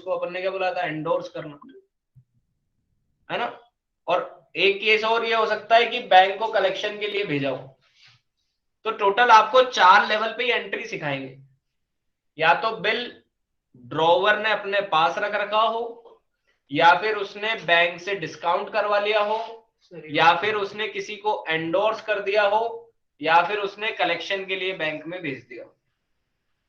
उसको अपन ने क्या बोला था, एंडोर्स करना, है ना। और एक केस और ये हो सकता है कि बैंक को कलेक्शन के लिए भेजा हो। तो टोटल आपको 4 लेवल पे एंट्री सिखाएंगे। या तो बिल ड्रॉवर ने अपने पास रख रखा हो, या फिर उसने बैंक से डिस्काउंट करवा लिया हो, या फिर उसने किसी को एंडोर्स कर दिया हो, या फिर उसने कलेक्शन के लिए बैंक में भेज दिया हो।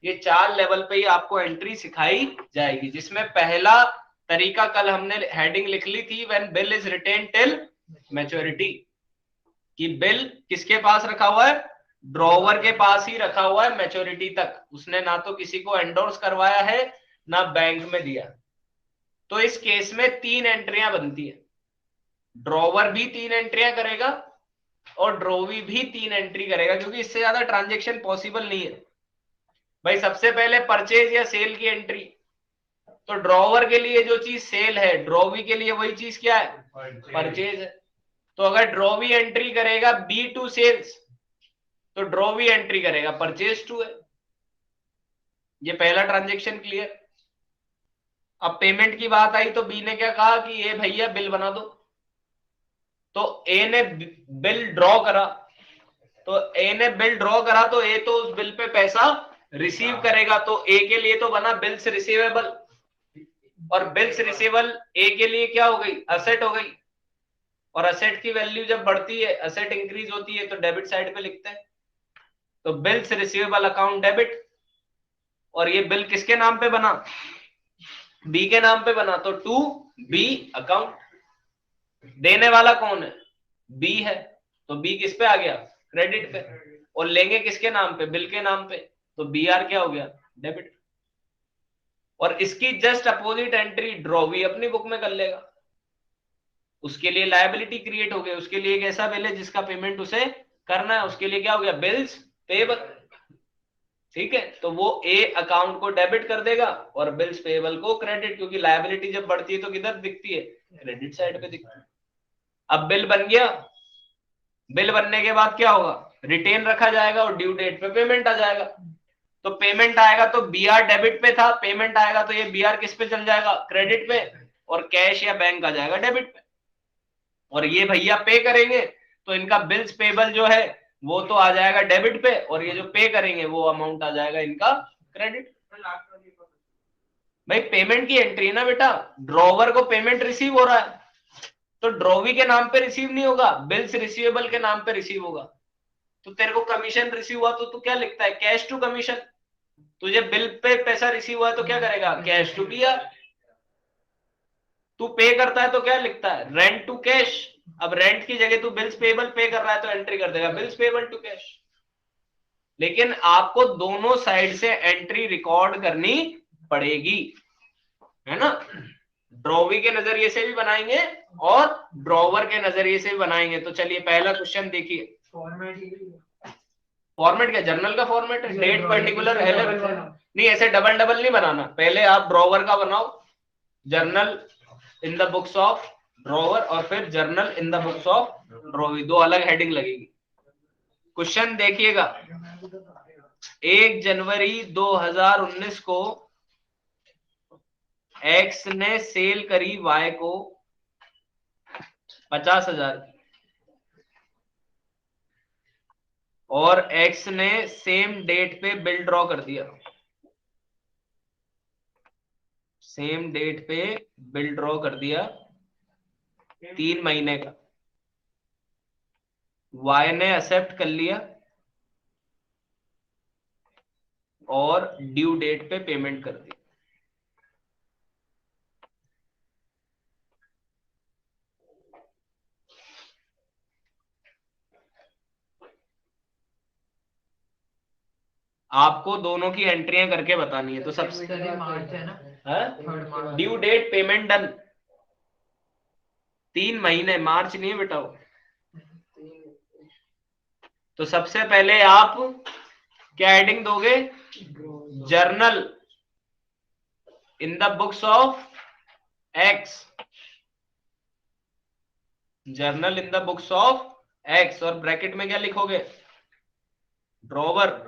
ये 4 लेवल पे ही आपको एंट्री सिखाई जाएगी, जिसमें पहला तरीका कल हमने हेडिंग लिख ली थी, when bill is written till maturity, कि बिल किसके पास रखा हुआ है, ड्रॉवर के पास ही रखा हुआ है मैच्योरिटी तक। उसने ना तो किसी को एंडोर्स करवाया है, ना बैंक में दिया। तो इस केस में 3 एंट्रियां बनती है। ड्रॉवर भी 3 एंट्रियां करेगा और ड्रोवी भी 3 एंट्री करेगा, क्योंकि इससे ज्यादा ट्रांजेक्शन पॉसिबल नहीं है भाई। सबसे पहले परचेज या सेल की एंट्री, तो ड्रॉवर के लिए जो चीज सेल है, ड्रोवी के लिए वही चीज क्या है, परचेज है। तो अगर ड्रोवी एंट्री करेगा बी टू सेल्स, तो ड्रोवी एंट्री करेगा परचेज टू है। ये पहला ट्रांजेक्शन क्लियर। अब पेमेंट की बात आई तो बी ने क्या कहा कि ये भैया बिल बना दो, तो ए ने बिल ड्रॉ करा, तो ए ने बिल ड्रॉ करा तो ए तो उस बिल पे पैसा रिसीव करेगा। तो ए के लिए तो बना बिल्स रिसीवेबल, और बिल्स रिसीवेबल ए के लिए क्या हो गई, असेट हो गई। और असेट की वैल्यू जब बढ़ती है, असेट इंक्रीज होती है, तो डेबिट साइड पे लिखते हैं। तो बिल्स रिसीवेबल अकाउंट डेबिट, और ये बिल किसके नाम पे बना, बी के नाम पे बना, तो टू बी अकाउंट। देने वाला कौन है, बी है, तो बी किस पे आ गया, क्रेडिट पे। और लेंगे किसके नाम पे, बिल के नाम पे, तो बी आर क्या हो गया, डेबिट। और इसकी जस्ट अपोजिट एंट्री ड्रॉवी अपनी बुक में कर लेगा। उसके लिए लायबिलिटी क्रिएट हो गई, उसके लिए एक ऐसा बिल है जिसका पेमेंट उसे करना है, उसके लिए क्या हो गया, बिल्स पेएबल। ठीक है, तो वो ए अकाउंट को डेबिट कर देगा और बिल्स पेएबल को क्रेडिट, क्योंकि लायबिलिटी जब बढ़ती है तो किधर दिखती है, क्रेडिट साइड पे दिखती है। अब बिल बन गया, बिल बनने के बाद क्या होगा, रिटेन रखा जाएगा और ड्यू डेट पे पेमेंट आ जाएगा। तो पेमेंट आएगा तो बीआर डेबिट पे था, पेमेंट आएगा तो ये बीआर किस पे चल जाएगा, क्रेडिट पे, और कैश या बैंक आ जाएगा डेबिट पे। और ये भैया पे करेंगे तो इनका बिल्स पेबल जो है वो तो आ जाएगा डेबिट पे, और ये जो पे करेंगे वो अमाउंट आ जाएगा इनका क्रेडिट। भाई पेमेंट की एंट्री है ना बेटा, ड्रॉवर को पेमेंट रिसीव हो रहा है, तो ड्रॉवी के नाम पे रिसीव नहीं होगा, बिल्स रिसीवेबल के नाम पे रिसीव होगा। तो तेरे को कमीशन रिसीव हुआ तो तू क्या लिखता है, कैश टू कमीशन। तुझे बिल पे पैसा रिसीव हुआ है तो क्या करेगा, कैश टू बीआर। तू पे करता है तो क्या लिखता है, रेंट टू कैश। अब रेंट की जगह तू बिल्स पेबल पे कर रहा है तो एंट्री कर देगा बिल्स पेबल टू कैश। लेकिन आपको दोनों साइड से एंट्री रिकॉर्ड करनी पड़ेगी, है ना। ड्रॉवी के नजरिए से भी बनाएंगे और ड्रॉवर के नजरिए से भी बनाएंगे। तो चलिए पहला क्वेश्चन देखिए। फॉर्मेट क्या, जर्नल का फॉर्मेट है, डेट पर्टिकुलर नहीं, ऐसे डबल डबल नहीं बनाना। पहले आप ड्रॉवर का बनाओ, journal in the books of drawer, और फिर journal in the books of drawee, दो अलग हेडिंग लगेगी। क्वेश्चन देखिएगा, 1 जनवरी 2019 को एक्स ने सेल करी वाई को 50,000 की, और एक्स ने सेम डेट पे बिल ड्रॉ कर दिया, सेम डेट पे बिल ड्रॉ कर दिया 3 महीने का। वाई ने एक्सेप्ट कर लिया और ड्यू डेट पे पेमेंट कर दी। आपको दोनों की एंट्रियां करके बतानी है। तो सबसे मार्च है ना, ड्यू डेट पेमेंट डन 3 महीने, मार्च नहीं बेटा वो। तो सबसे पहले आप क्या हेडिंग दोगे, journal in the books of X, journal in the books of X, और ब्रैकेट में क्या लिखोगे, ड्रॉवर,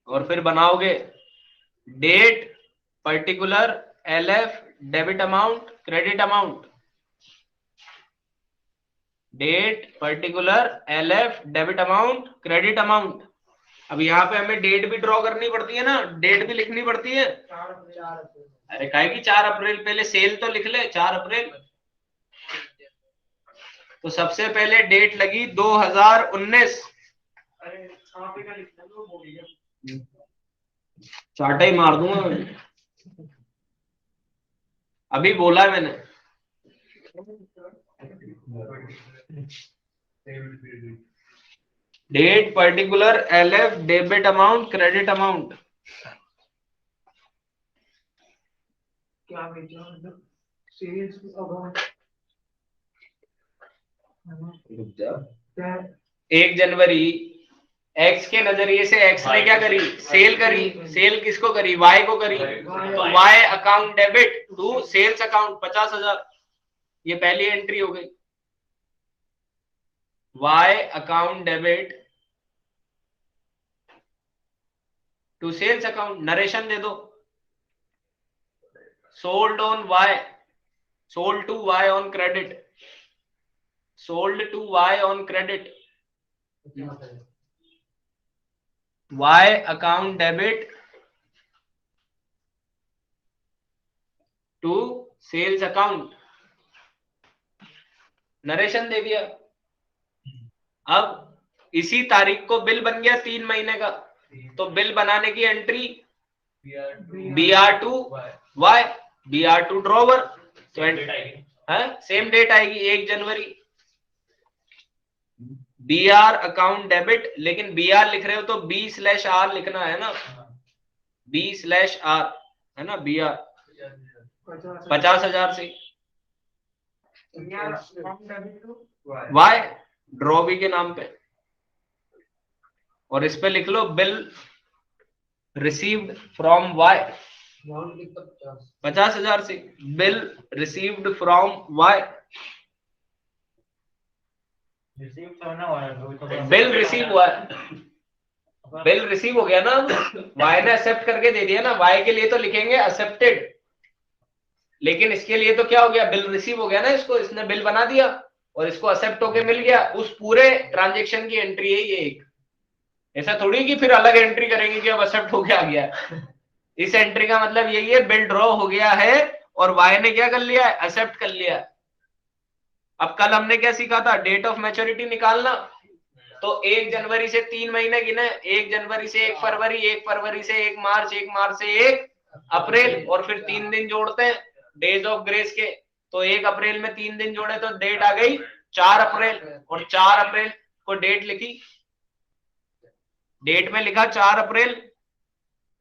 और फिर बनाओगे date particular LF debit amount credit amount, date particular LF debit amount credit amount. अब यहाँ पे हमें डेट भी ड्रॉ करनी पड़ती है ना, डेट भी लिखनी पड़ती है। अरे काहे की 4 अप्रैल, पहले सेल तो लिख ले 4 अप्रैल। तो सबसे पहले डेट लगी 2019। चाटा ही मार दूंगा अभी बोला है मैंने। Date particular LF debit amount credit amount. क्या बेचा सेल्स अकाउंट 1 जनवरी एक्स के नजरिए से एक्स ने क्या करी, सेल करी। सेल किसको करी, वाई को करी। तो Y account debit to sales account 50,000, ये पहली एंट्री हो गई। Y account debit to sales account. Narration दे दो, sold on Y, sold to Y on credit, sold to Y on credit. Y account debit to sales account, narration दे दिया। अब इसी तारीख को बिल बन गया 3 महीने का, तो बिल बनाने की entry BR2 Y, BR2 drawer, same date आएगी 1 जनवरी। BR अकाउंट डेबिट, लेकिन BR लिख रहे हो तो B/R लिखना है ना, B/R है ना। BR 50,000 से वाई ड्रॉवी के नाम पे, और इस पे लिख लो बिल रिसीव्ड फ्रॉम वाई 50,000 से, bill received from Y, bill receive हुआ है, बिल रिसीव हो गया ना। वाई ने एक्सेप्ट करके दे दिया ना, वाई के लिए तो लिखेंगे एक्सेप्टेड, लेकिन इसके लिए तो क्या हो गया, बिल रिसीव हो गया ना, इसको इसने बिल बना दिया और इसको एक्सेप्ट होके मिल गया। उस पूरे ट्रांजेक्शन की एंट्री है ये एक। ऐसा थोड़ी कि फिर अलग एंट्री करेंगे कि अब एक्सेप्ट होके आ गया। इस एंट्री का मतलब यही है, बिल ड्रॉ हो गया है और वाई ने क्या कर लिया, एक्सेप्ट कर लिया। अब कल हमने क्या सीखा था, डेट ऑफ मैच्योरिटी निकालना। तो 1 जनवरी से 3 महीने गिने, 1 जनवरी से 1 फरवरी, 1 फरवरी से 1 मार्च, 1 मार्च से 1 अप्रैल, और फिर 3 दिन जोड़ते हैं डेज ऑफ ग्रेस के। तो 1 अप्रैल में 3 दिन जोड़े तो डेट आ गई 4 अप्रैल, और 4 अप्रैल को डेट लिखी, डेट में लिखा 4 अप्रैल,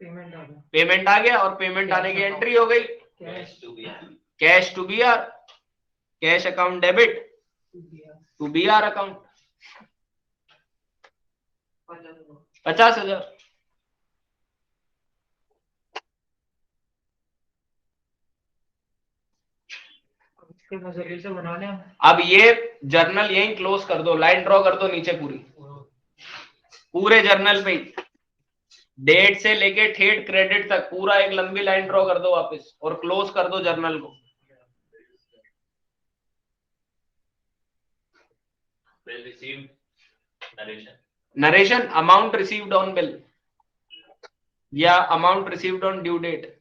पेमेंट आ गया, और पेमेंट आने की एंट्री हो गई cash to BR, cash account debit to BR account 50,000। नजरिए से बना लें। अब ये जर्नल यहीं क्लोज कर दो, लाइन ड्रॉ कर दो नीचे पूरी, पूरे जर्नल पे डेट से लेके ठेठ क्रेडिट तक पूरा एक लंबी लाइन ड्रॉ कर दो वापस, और क्लोज कर दो जर्नल को। Narration amount received on bill या amount received on due date.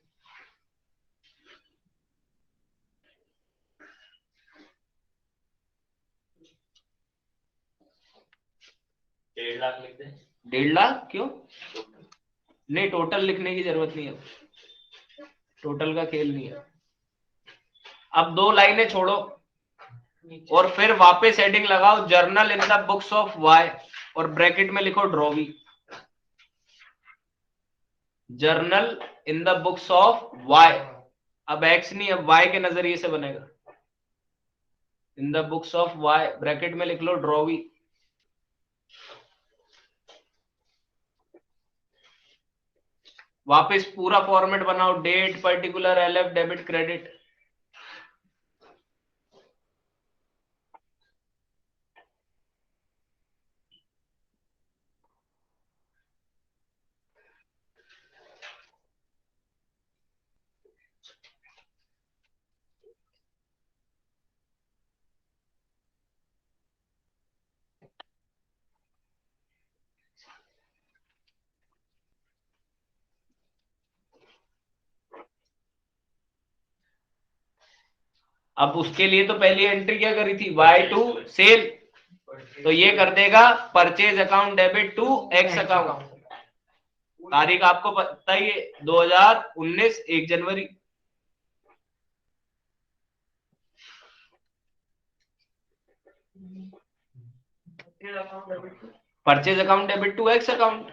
$1.5 lakh, 1.5 lakh क्यों, नहीं टोटल लिखने की जरूरत नहीं है, टोटल का खेल नहीं है। अब 2 लाइनें छोड़ो और फिर वापस हेडिंग लगाओ, journal in the books of Y, और ब्रैकेट में लिखो drawee, journal in the books of Y. अब एक्स नहीं, अब वाई के नजरिए से बनेगा, in the books of Y, bracket में लिख लो ड्रॉवी। वापस पूरा फॉर्मेट बनाओ, date particular LF debit credit, अब उसके लिए तो पहली एंट्री क्या करी थी, Y टू सेल, तो ये कर देगा purchase account debit to X account. तारीख आपको पता ही है 2019 1 जनवरी। Purchase account debit to X account.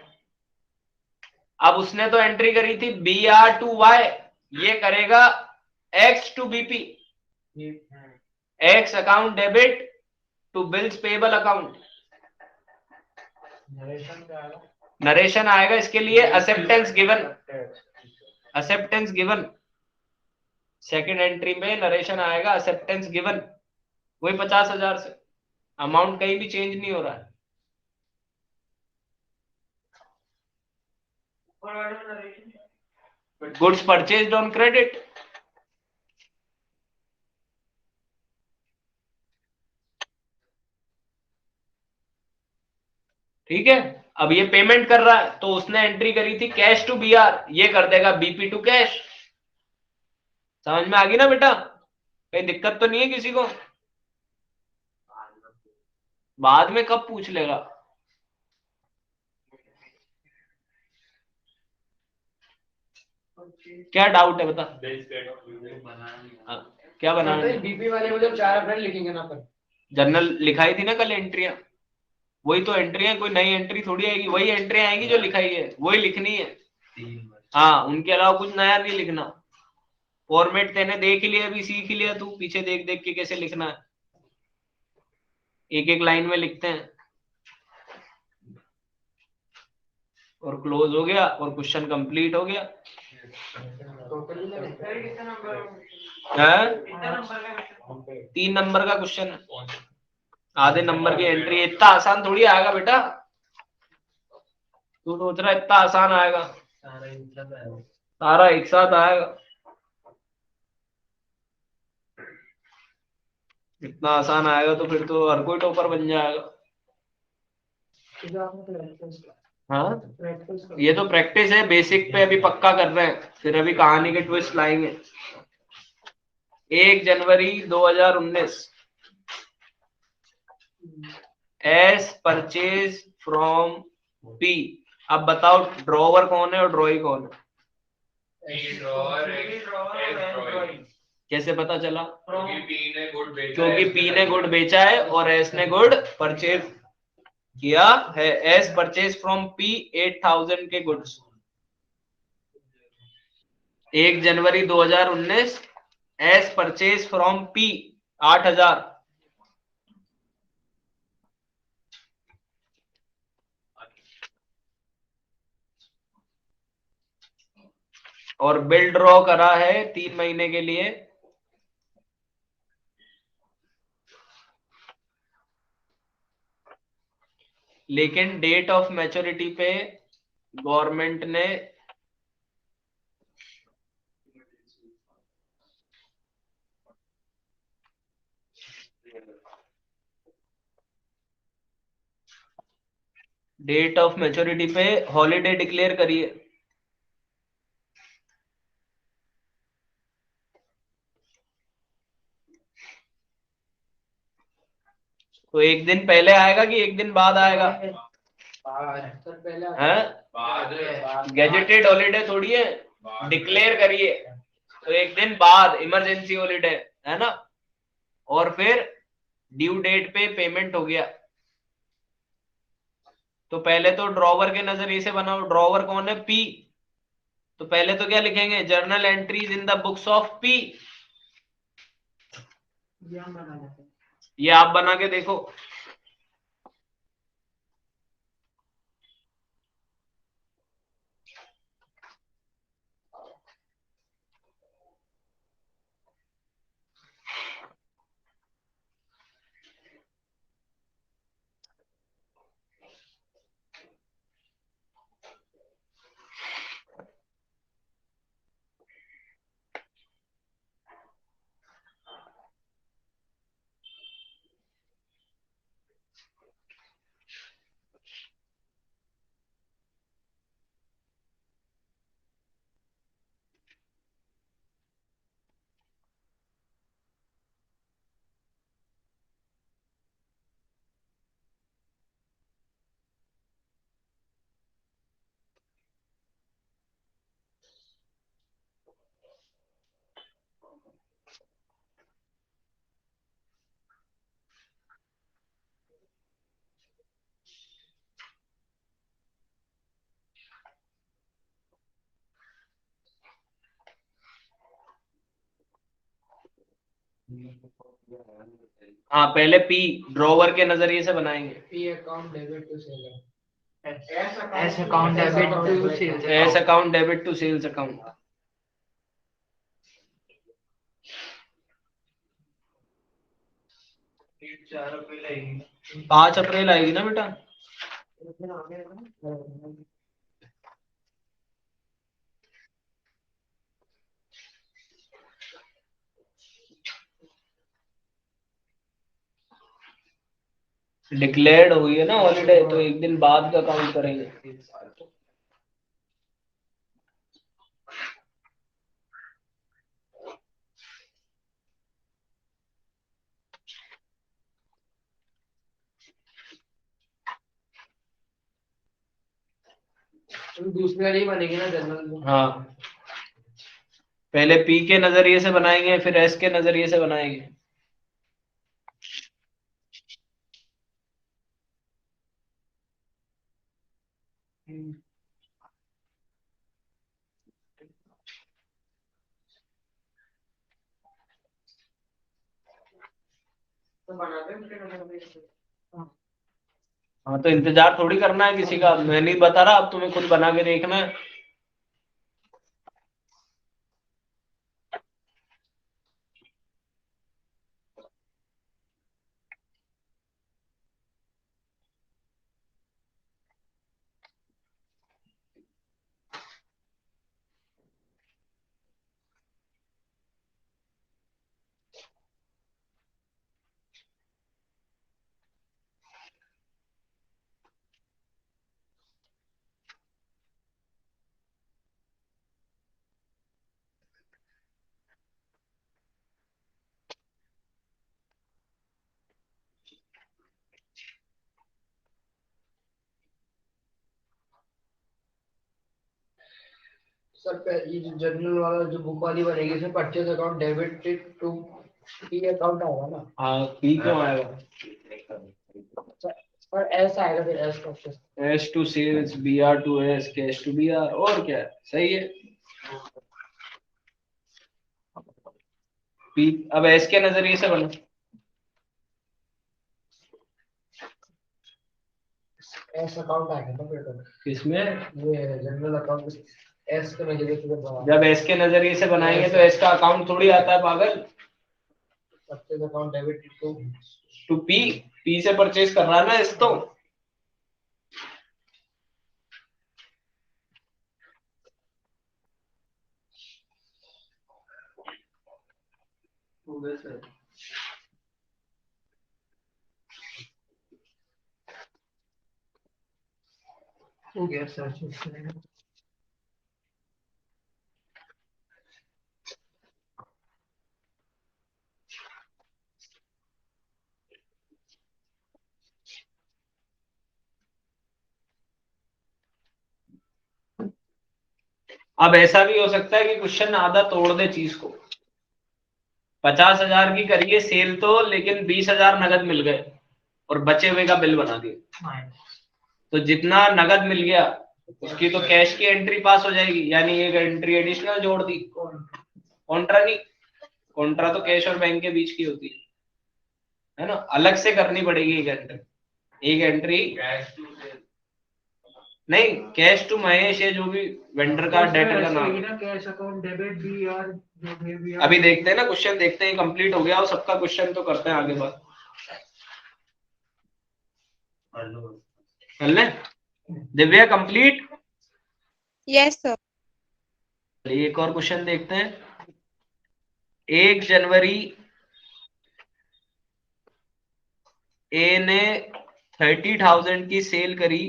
अब उसने तो एंट्री करी थी BR टू Y, ये करेगा X to BP, X account debit to bills payable account. Narration आएगा इसके लिए acceptance given, acceptance given. Second entry में नरेशन आएगा एक्सेप्टेंस गिवन, वही 50,000 से, अमाउंट कहीं भी चेंज नहीं हो रहा है। Goods purchased on credit. ठीक है, अब ये पेमेंट कर रहा है, तो उसने एंट्री करी थी कैश टू BR, ये कर देगा BP टू कैश। समझ में आ गई ना बेटा, कहीं दिक्कत तो नहीं है किसी को? बाद में कब पूछ लेगा? क्या डाउट है बता। हाँ, क्या बनाना है? बीपी वाले में जब 4 अप्रैल लिखेंगे ना अपन, जनरल लिखाई थी ना कल एंट्रियां, वही तो एंट्री है, कोई नई एंट्री थोड़ी आएगी, वही एंट्री आएगी जो लिखाई है वही लिखनी है। हाँ, उनके अलावा कुछ नया नहीं लिखना। फॉर्मेट तेने देख ही लिया, अभी सीख ही लिया तू, पीछे देख देख के कैसे लिखना है, एक एक लाइन में लिखते हैं। और क्लोज हो गया और क्वेश्चन कंप्लीट हो गया। है 3 नंबर का क्वेश्चन है, आधे नंबर की एंट्री, इतना आसान थोड़ी आएगा बेटा, तू सोच रहा इतना आसान आएगा? सारा एक साथ आएगा, इतना आसान आएगा तो फिर तो हर कोई टॉपर बन जाएगा। हाँ, ये तो प्रैक्टिस है, बेसिक पे अभी पक्का कर रहे हैं, फिर अभी कहानी के ट्विस्ट लाएंगे। 1 जनवरी 2019 एस परचेज फ्रॉम P। अब बताओ ड्रॉवर कौन है और ड्रॉई कौन है? कैसे पता चला? क्योंकि P ने गुड बेचा है और S ने गुड परचेज किया है। S परचेज फ्रॉम P 8,000 के goods. 1 January 2019 S purchase from P 8,000। और बिल ड्रॉ करा है 3 महीने के लिए, लेकिन डेट ऑफ मैच्योरिटी पे गवर्नमेंट ने हॉलीडे डिक्लेयर करी है। तो एक दिन पहले आएगा कि एक दिन बाद आएगा? गैजेटेड हॉलीडे थोड़ी है, डिक्लेयर करिए, तो एक दिन बाद इमरजेंसी हॉलीडे है ना। और फिर ड्यू डेट पे पेमेंट हो गया, तो पहले तो ड्रॉवर के नजरिए से बनाओ, ड्रॉवर कौन है? P। तो पहले तो क्या लिखेंगे? Journal entries in the books of P। ये आप बना के देखो। हाँ पहले पी ड्रॉवर के नजरिए से बनाएंगे। P account debit to seller, S account debit to sales S account debit to sales account. चार अप्रैल आएगी। 5 अप्रैल आएगी ना बेटा। डिक्लेयर्ड हुई है ना हॉलीडे, तो एक दिन बाद का काउंट करेंगे। दूसरी वाली बनेगी ना जनरल में। हाँ पहले पी के नजरिए से बनाएंगे, फिर एस के नजरिए से बनाएंगे। तो बनाते हैं। हाँ तो इंतजार थोड़ी करना है किसी का, मैं नहीं बता रहा, अब तुम्हें खुद बना के देखना है। सर ये जो जनरल वाला जो बुक वाली बनेगी इसमें purchase account debited to P account आएगा ना। हाँ पी क्यों आएगा? और एस आएगा फिर S purchase. S to sales, B R to S, cash to B R, और क्या है? सही है। पी अब एस के नजरिए से बनो। एस अकाउंट आएगा ना फिर तो। किसमें? ये जनरल अकाउंट एस के नजरिए से बना। जब एस के नजरिए से बनाएंगे तो एस का अकाउंट थोड़ी आता है पागल। Purchase account debited to to P, P से परचेज कर रहा है ना एस तो। हो गया सर। हो गया सर। अब ऐसा भी हो सकता है कि क्वेश्चन आधा तोड़ दे चीज को। 50,000 की करिए सेल तो, लेकिन 20,000 नगद मिल गए और बचे हुए का बिल बना दिया। तो जितना नगद मिल गया उसकी तो कैश की एंट्री पास हो जाएगी, यानी एक एंट्री एडिशनल जोड़ दी। कॉन्ट्रा नहीं, कॉन्ट्रा तो कैश और बैंक के बीच की होती है ना, अलग से करनी पड़ेगी एक एंट्री। एक एंट्री नहीं, कैश टू महेश है जो भी वेंडर का डेटर का नाम है। Cash account debit B R जो भी अभी देखते हैं ना क्वेश्चन, देखते हैं कंप्लीट हो गया और सबका क्वेश्चन तो करते हैं आगे बात। कर ले दिव्या कंप्लीट। Yes sir. एक और क्वेश्चन देखते हैं। 1 जनवरी ए ने 30,000 की सेल करी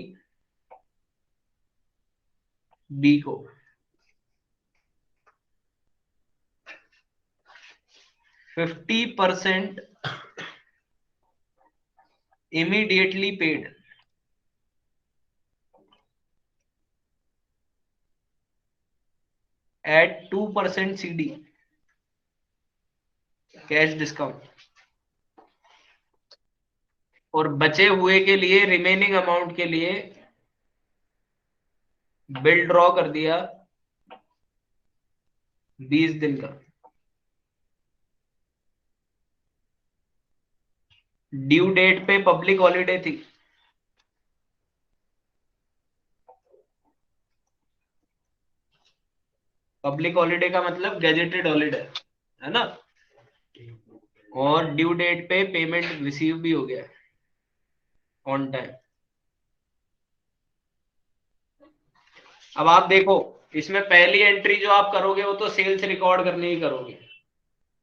बी को। 50% immediately paid at 2% CD cash discount, और बचे हुए के लिए रिमेनिंग अमाउंट के लिए बिल ड्रॉ कर दिया 20 दिन का। ड्यू डेट पे पब्लिक हॉलीडे थी, पब्लिक हॉलीडे का मतलब गैजेटेड हॉलीडे है ना, और ड्यू डेट पे पेमेंट रिसीव भी हो गया ऑन टाइम। अब आप देखो इसमें पहली एंट्री जो आप करोगे वो तो सेल्स रिकॉर्ड करने ही करोगे,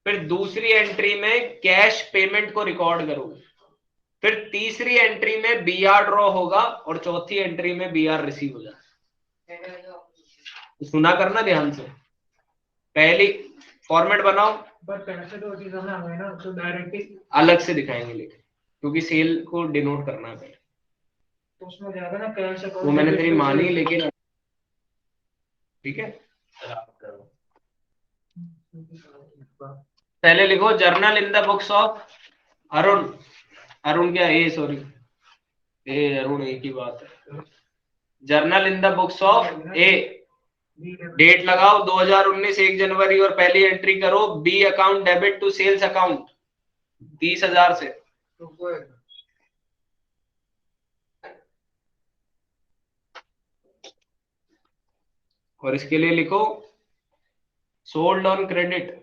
फिर दूसरी एंट्री में कैश पेमेंट को रिकॉर्ड करोगे, फिर तीसरी एंट्री में बीआर ड्रॉ होगा और चौथी एंट्री में बीआर रिसीव हो जाएगा। तो सुना करना ध्यान से, पहली फॉर्मेट बनाओ, पर पैसे तो चीज़ हमें हमें ना तो डायरेक्टली अलग से दिखाएंगे लेकिन क्योंकि सेल को डिनोट करना है पहले, तो उसमें जाएगा ना कैश वो मैंने तेरी मानी लेकिन ठीक है। पहले लिखो journal in the books of Arun, Arun क्या ए सॉरी ए अरुण एक ही बात है, journal in the books of A, date लगाओ 2019 1 जनवरी और पहली एंट्री करो B account debit to sales account 30,000 से, और इसके लिए लिखो सोल्ड ऑन क्रेडिट,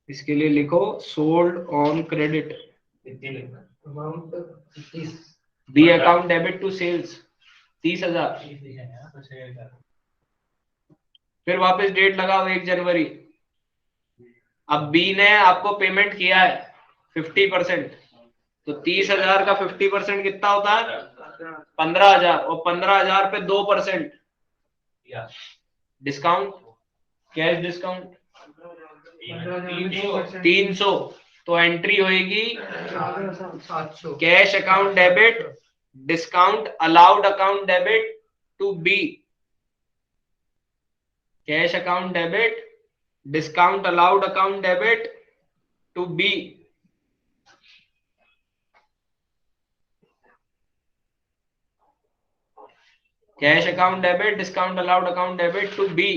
इसके लिए लिखो sold on credit, amount 30, B account debit to sales 30,000, फिर वापस डेट लगाओ 1 जनवरी। अब बी ने आपको पेमेंट किया है 50%, तो 30,000 का 50% कितना होता है 15,000, और 15,000 पे 2% डिस्काउंट, कैश डिस्काउंट 300, तो एंट्री होएगी 700 cash account debit discount allowed account debit to B, cash account debit discount allowed account debit to B, cash account debit discount allowed account debit to B,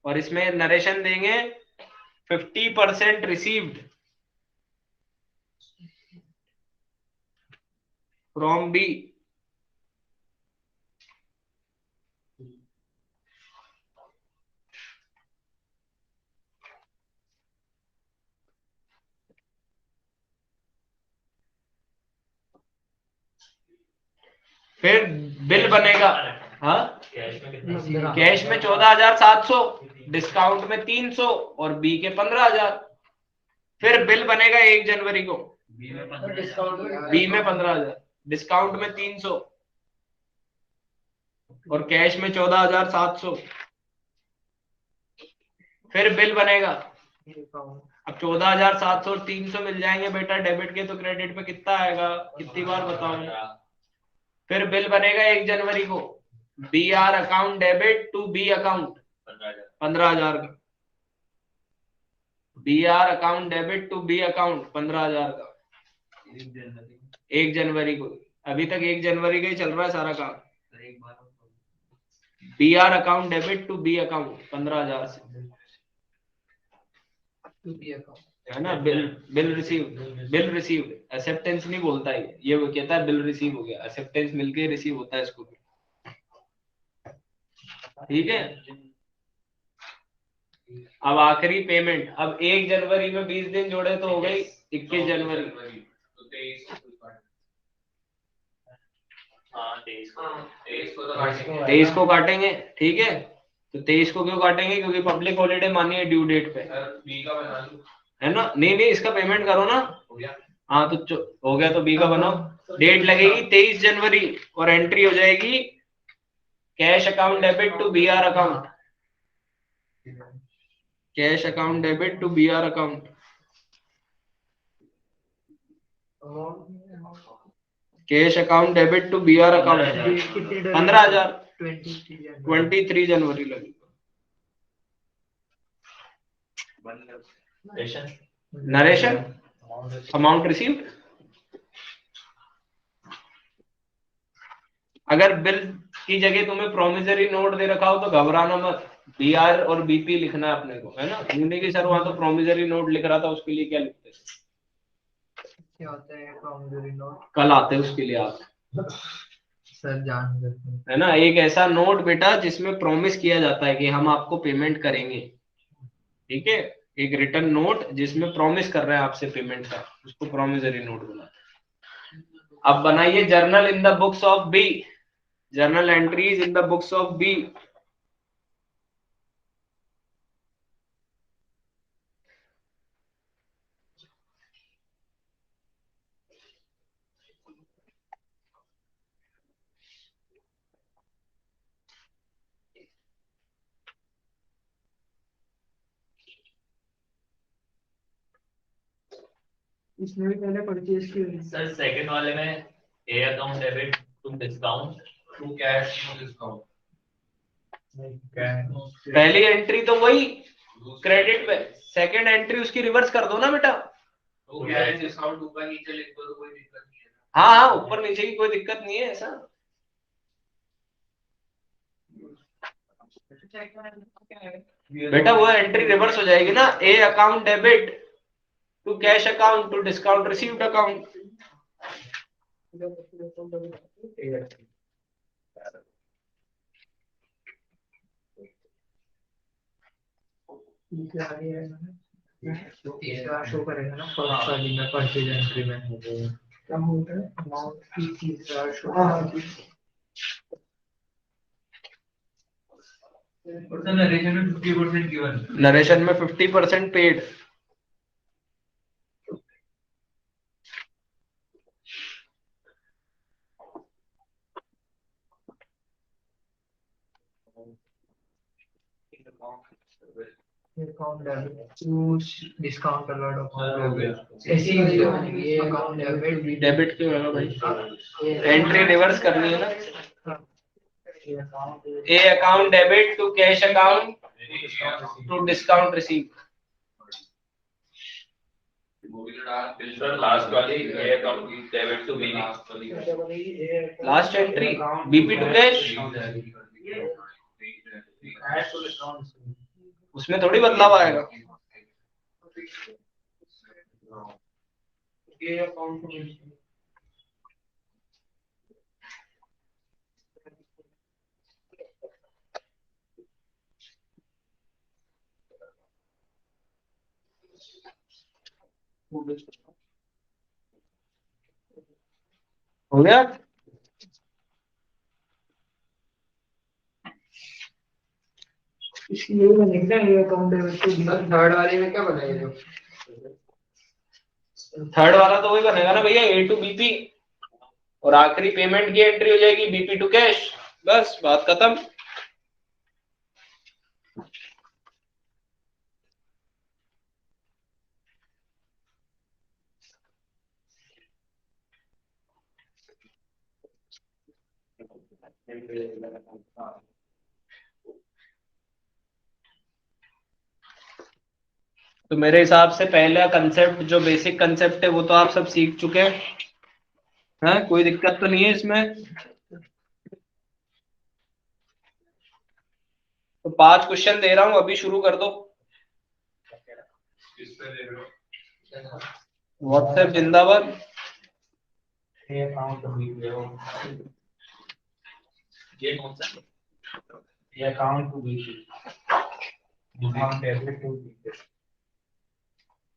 और इसमें narration देंगे 50% received from B, फिर bill बनेगा, हाँ cash में 14,700, discount में 300 और B के 15,000, फिर बिल बनेगा 1 जनवरी को, बी में 15,000 डिस्काउंट में 300 और कैश में 14,700, फिर बिल बनेगा। अब 14,700 और 300 मिल जाएंगे बेटा डेबिट के, तो क्रेडिट पे कितना आएगा, कितनी बार बताऊं, फिर बिल बनेगा 1 जनवरी को B R account debit to B account 15,000 का, B R account debit to B account 15,000 का 1 जनवरी को, अभी तक 1 जनवरी का ही चल रहा है सारा काम, B R account debit to B account 15,000 से, है ना, बिल रिसीव एक्सेप्टेंस नहीं बोलता है ये, वो कहता है बिल रिसीव हो गया, एक्सेप्टेंस मिलके रिसीव होता है इसको, ठीक है। अब आखिरी पेमेंट, अब 1 जनवरी में 20 दिन जोड़े तो हो गई 21 जनवरी, 23 को काटेंगे, ठीक है। तो 23 को क्यों काटेंगे, क्योंकि पब्लिक हॉलीडे मानी है ड्यू डेट पे, है ना, नहीं इसका पेमेंट करो ना, हाँ तो हो गया, तो बी का बनाओ, डेट लगेगी 23 जनवरी और एंट्री हो जाएगी cash account debit to B R account, cash account debit to B R account, cash account debit to B R account 15,000 23 जनवरी लगेगी, नरेशन अमाउंट रिसीव्ड। अगर बिल की जगह तुम्हें प्रोमिसरी नोट दे रखा हो तो घबराना मत, BR और BP लिखना है अपने को, है ना। यूनिक की सर वहां तो प्रोमिसरी नोट लिख रहा था, उसके लिए क्या लिखते हैं? क्या होता है प्रॉमिसरी नोट? कल आते हैं उसके लिए आप, सर जान सकते हैं। है ना। एक ऐसा नोट बेटा जिसमें प्रॉमिस किया जाता है कि हम आपको पेमेंट करेंगे, ठीक है। एक रिटर्न नोट जिसमें प्रॉमिस कर रहे हैं आपसे पेमेंट का, उसको प्रोमिसरी नोट बोला। अब बनाइए journal in the books of B, journal entries in the books of B. इसमें भी पहले परचेज की हुई। सर सेकंड वाले में A account debit to discount to cash discount. पहली एंट्री तो वही क्रेडिट पे, सेकंड एंट्री उसकी रिवर्स कर दो ना बेटा। तो कैश डिस्काउंट ऊपर नीचे लिख दो तो कोई दिक्कत नहीं है। हाँ हाँ, ऊपर नीचे की कोई दिक्कत नहीं है ऐसा। बेटा वो एंट्री रिवर्स हो जाएगी ना, A account debit to cash account to discount received account. तीसरा शो करेगा ना फर्स्ट वाली में परचेज एंट्री में क्या होता है अमाउंट की तीसरा शो। नरेशन में 50% गिवन, नरेशन में 50% paid. Account debit to discount allowed account ऐसी चीजें बनेगी। ये अकाउंट डेबिट डेबिट क्यों होगा भाई, एंट्री रिवर्स करनी है ना। A account debit to cash account to discount receive. Sir last वाली A account debit to B, last entry BP to cash, उसमें थोड़ी बदलाव आएगा। ये अकाउंट हो गया। इसलिए बनेगा ये account debit to B. Third वाले में क्या बनाएगा? थर्ड वाला तो वही बनेगा ना भैया, A टू BP, और आखिरी पेमेंट की एंट्री हो जाएगी BP टू कैश। बस बात खत्म। तो मेरे हिसाब से पहला कंसेप्ट जो बेसिक कंसेप्ट है वो तो आप सब सीख चुके हैं, कोई दिक्कत तो नहीं है इसमें। तो 5 क्वेश्चन दे रहा हूं, अभी शुरू कर दो। व्हाट्सएप जिंदाबाद। ये कौन सा ये account to B account debit to B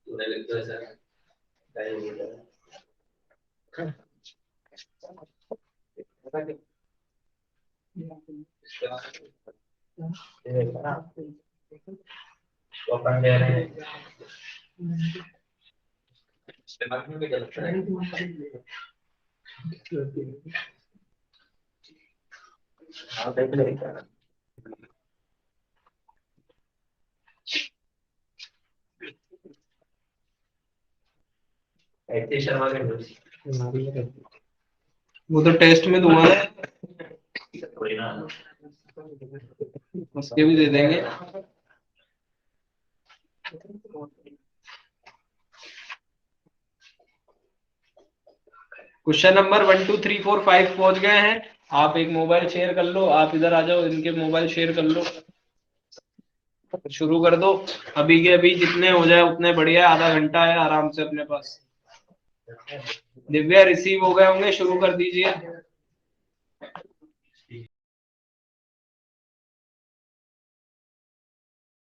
तूने लिख दो सर। तो अपन ले रहे हैं दिमाग में भी गलत है। हाँ देख लेगा। ऐसे शर्मा के वो तो टेस्ट में दूंगा ना, कोई ना। उसके भी दे देंगे। क्वेश्चन नंबर 1 2 3 4 5 पहुंच गए हैं। आप एक मोबाइल शेयर कर लो, आप इधर आ जाओ, इनके मोबाइल शेयर कर लो। शुरू कर दो, अभी के अभी जितने हो जाए उतने बढ़िया, आधा घंटा है आराम से अपने पास। दिव्या रिसीव हो गए होंगे, शुरू कर दीजिए।